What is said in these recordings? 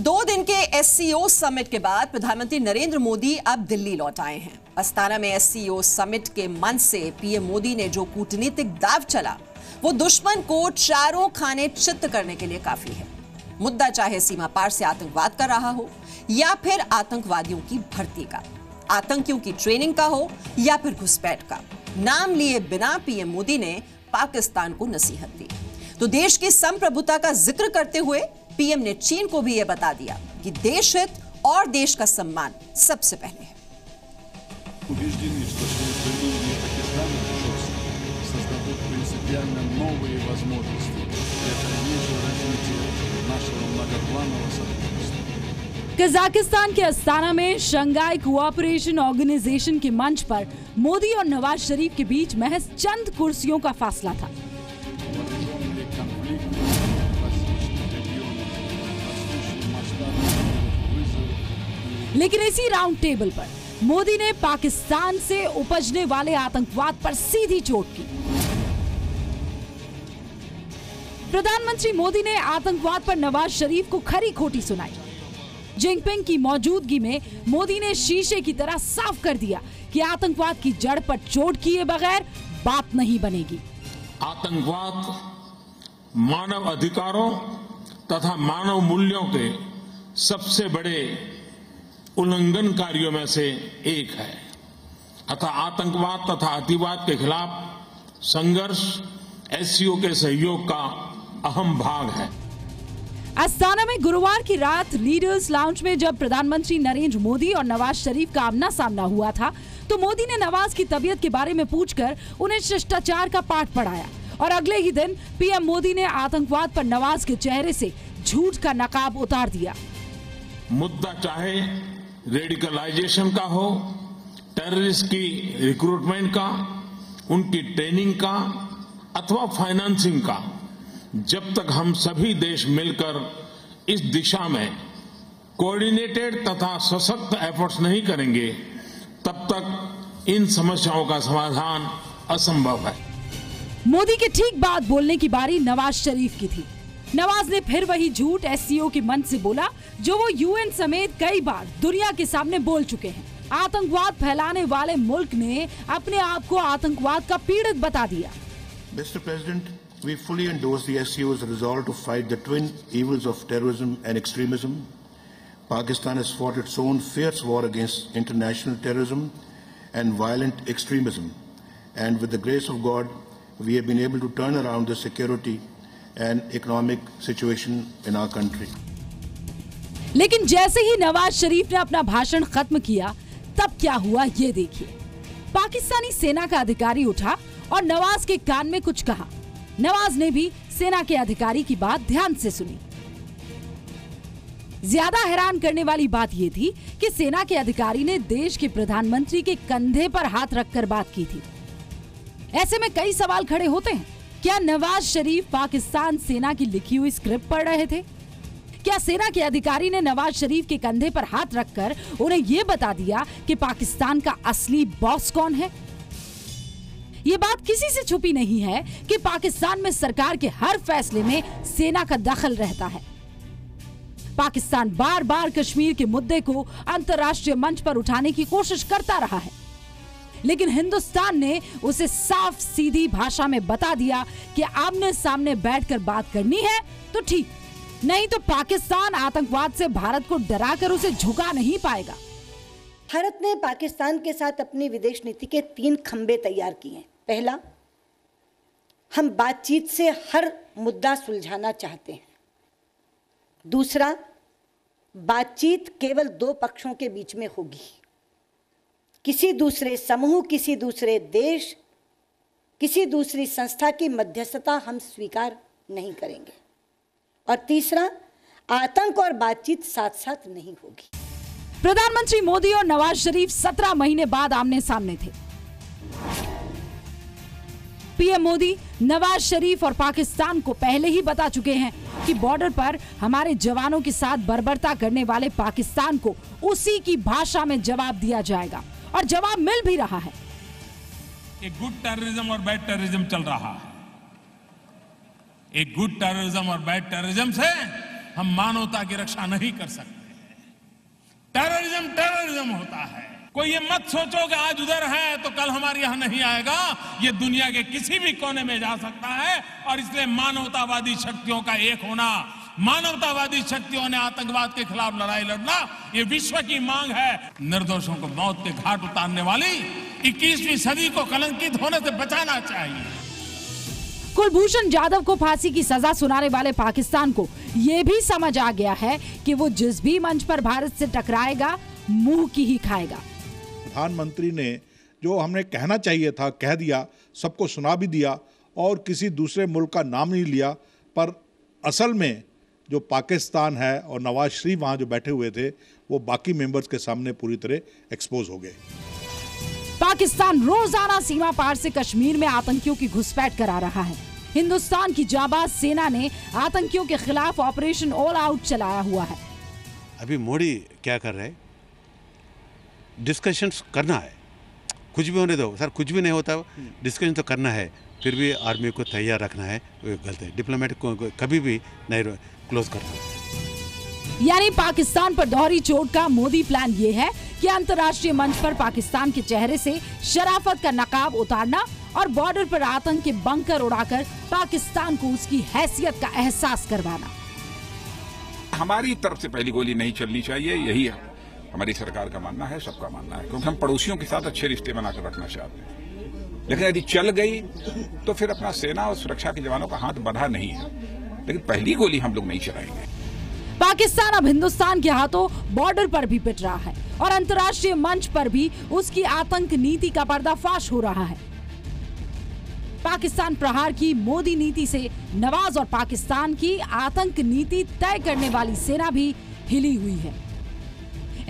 2 दिन के SCO summit के बाद प्रधानमंत्री नरेंद्र मोदी अब दिल्ली लौट आए हैं। अस्ताना में एससीओ समिट के मंच से पीएम मोदी ने जो कूटनीतिक दाव चला, वो दुश्मन को चारों खाने चित्त करने के लिए काफी है। मुद्दा चाहे सीमा पार से आतंकवाद का रहा हो या फिर आतंकवादियों की भर्ती का, आतंकियों की ट्रेनिंग का हो या फिर घुसपैठ का, नाम लिए बिना पीएम मोदी ने पाकिस्तान को नसीहत दी। तो देश की संप्रभुता का जिक्र करते हुए पीएम ने चीन को भी यह बता दिया कि देश हित और देश का सम्मान सबसे पहले है। कजाकिस्तान के अस्ताना में शंघाई कोऑपरेशन ऑर्गेनाइजेशन के मंच पर मोदी और नवाज शरीफ के बीच महज चंद कुर्सियों का फासला था। लेकिन इसी राउंड टेबल पर मोदी ने पाकिस्तान से उपजने वाले आतंकवाद पर सीधी चोट की। प्रधानमंत्री मोदी ने आतंकवाद पर नवाज शरीफ को खरी खोटी सुनाई। जिनपिंग की मौजूदगी में मोदी ने शीशे की तरह साफ कर दिया कि आतंकवाद की जड़ पर चोट किए बगैर बात नहीं बनेगी। आतंकवाद मानव अधिकारों तथा मानव मूल्यों के सबसे बड़े उल्लंघनकारियों में से एक है, अतः आतंकवाद तथा अतिवाद के खिलाफ संघर्ष एससीओ के सहयोग का अहम भाग है। अस्ताना में गुरुवार की रात लीडर्स लाउंज में जब प्रधानमंत्री नरेंद्र मोदी और नवाज शरीफ का आमना सामना हुआ था, तो मोदी ने नवाज की तबीयत के बारे में पूछकर उन्हें शिष्टाचार का पाठ पढ़ाया और अगले ही दिन पीएम मोदी ने आतंकवाद पर नवाज के चेहरे से झूठ का नकाब उतार दिया। मुद्दा चाहे रेडिकलाइजेशन का हो, टेररिस्ट की रिक्रूटमेंट का, उनकी ट्रेनिंग का अथवा फाइनेंसिंग का, जब तक हम सभी देश मिलकर इस दिशा में कोऑर्डिनेटेड तथा सशक्त एफर्ट्स नहीं करेंगे, तब तक इन समस्याओं का समाधान असंभव है। मोदी के ठीक बात बोलने की बारी नवाज शरीफ की थी। नवाज ने फिर वही झूठ एससीओ के मंच से बोला जो वो यूएन समेत कई बार दुनिया के सामने बोल चुके हैं। आतंकवाद फैलाने वाले मुल्क ने अपने आप को आतंकवाद का पीड़ित बता दिया। Mr. President, we fully endorse the SCO's resolve to fight the twin evils of terrorism and extremism. Pakistan has fought its own fierce war against international terrorism and violent extremism, and with the grace of God, we have been able to turn around the security and economic situation in our country. लेकिन जैसे ही नवाज शरीफ ने अपना भाषण खत्म किया, तब क्या हुआ ये देखिए। पाकिस्तानी सेना का अधिकारी उठा और नवाज के कान में कुछ कहा। नवाज ने भी सेना के अधिकारी की बात ध्यान से सुनी। ज्यादा हैरान करने वाली बात यह थी कि सेना के अधिकारी ने देश के प्रधानमंत्री के कंधे पर हाथ रखकर बात की थी। ऐसे में कई सवाल खड़े होते हैं। क्या नवाज शरीफ पाकिस्तान सेना की लिखी हुई स्क्रिप्ट पढ़ रहे थे? क्या सेना के अधिकारी ने नवाज शरीफ के कंधे पर हाथ रखकर उन्हें यह बता दिया कि पाकिस्तान का असली बॉस कौन है? ये बात किसी से छुपी नहीं है कि पाकिस्तान में सरकार के हर फैसले में सेना का दखल रहता है। पाकिस्तान बार बार कश्मीर के मुद्दे को अंतर्राष्ट्रीय मंच पर उठाने की कोशिश करता रहा है, लेकिन हिंदुस्तान ने उसे साफ सीधी भाषा में बता दिया कि आमने सामने बैठकर बात करनी है तो ठीक, नहीं तो पाकिस्तान आतंकवाद से भारत को डराकर उसे झुका नहीं पाएगा। भारत ने पाकिस्तान के साथ अपनी विदेश नीति के 3 खंबे तैयार किए हैं। पहला, हम बातचीत से हर मुद्दा सुलझाना चाहते हैं। दूसरा, बातचीत केवल 2 पक्षों के बीच में होगी। किसी दूसरे समूह, किसी दूसरे देश, किसी दूसरी संस्था की मध्यस्थता हम स्वीकार नहीं करेंगे। और तीसरा, आतंक और बातचीत साथ साथ नहीं होगी। प्रधानमंत्री मोदी और नवाज शरीफ 17 महीने बाद आमने सामने थे। पीएम मोदी नवाज शरीफ और पाकिस्तान को पहले ही बता चुके हैं कि बॉर्डर पर हमारे जवानों के साथ बर्बरता करने वाले पाकिस्तान को उसी की भाषा में जवाब दिया जाएगा, और जवाब मिल भी रहा है। एक गुड टेररिज्म और बैड टेररिज्म चल रहा है। एक गुड टेररिज्म और बैड टेररिज्म से हम मानवता की रक्षा नहीं कर सकते। टेररिज्म टेररिज्म होता है। कोई ये मत सोचो कि आज उधर है तो कल हमारे यहां नहीं आएगा। ये दुनिया के किसी भी कोने में जा सकता है और इसलिए मानवतावादी शक्तियों का एक होना, मानवतावादी शक्तियों ने आतंकवाद के खिलाफ लड़ाई लड़ना, ये विश्व की मांग है। निर्दोषों को मौत के घाट उतारने वाली 21वीं सदी को कलंकित होने से बचाना चाहिए। कुलभूषण जाधव को फांसी की सजा सुनाने वाले पाकिस्तान को यह भी समझ आ गया है कि वो जिस भी मंच पर भारत से टकराएगा मुंह की ही खाएगा। प्रधानमंत्री ने जो हमने कहना चाहिए था कह दिया, सबको सुना भी दिया और किसी दूसरे मुल्क का नाम नहीं लिया, पर असल में जो पाकिस्तान है और नवाज शरीफ वहां जो बैठे हुए थे वो बाकी मेंबर्स के सामने पूरी तरह एक्सपोज हो गए। पाकिस्तान रोजाना सीमा पार से कश्मीर में आतंकियों की घुसपैठ करा रहा है। हिंदुस्तान की जाबाज सेना ने आतंकियों के खिलाफ ऑपरेशन ऑल आउट चलाया हुआ है। अभी मोदी क्या कर रहे हैं? डिस्कशंस करना है, कुछ भी होने दो सर, कुछ भी नहीं होता, डिस्कशन तो करना है, फिर भी आर्मी को तैयार रखना है, वो गलत है। डिप्लोमेट को कभी भी नहीं क्लोज करना। यानी पाकिस्तान पर दोहरी चोट का मोदी प्लान ये है कि अंतर्राष्ट्रीय मंच पर पाकिस्तान के चेहरे से शराफत का नकाब उतारना और बॉर्डर पर आतंक के बंकर उड़ाकर पाकिस्तान को उसकी हैसियत का एहसास करवाना। हमारी तरफ से पहली गोली नहीं चलनी चाहिए, यही हमारी सरकार का मानना है, सबका मानना है, क्योंकि हम पड़ोसियों के साथ अच्छे रिश्ते बनाकर रखना चाहते हैं। लेकिन यदि चल गई तो फिर अपना सेना और सुरक्षा के जवानों का हाथ बंधा नहीं है, लेकिन पहली गोली हम लोग नहीं चलाएंगे। पाकिस्तान अब हिंदुस्तान के हाथों बॉर्डर पर भी पिट रहा है और अंतर्राष्ट्रीय मंच पर भी उसकी आतंक नीति का पर्दाफाश हो रहा है। पाकिस्तान प्रहार की मोदी नीति से नवाज और पाकिस्तान की आतंक नीति तय करने वाली सेना भी हिली हुई है।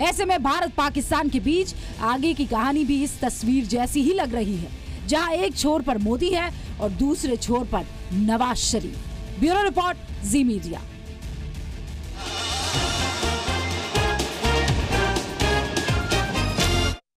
ऐसे में भारत पाकिस्तान के बीच आगे की कहानी भी इस तस्वीर जैसी ही लग रही है, जहां एक छोर पर मोदी है और दूसरे छोर पर नवाज शरीफ। ब्यूरो रिपोर्ट, जी मीडिया।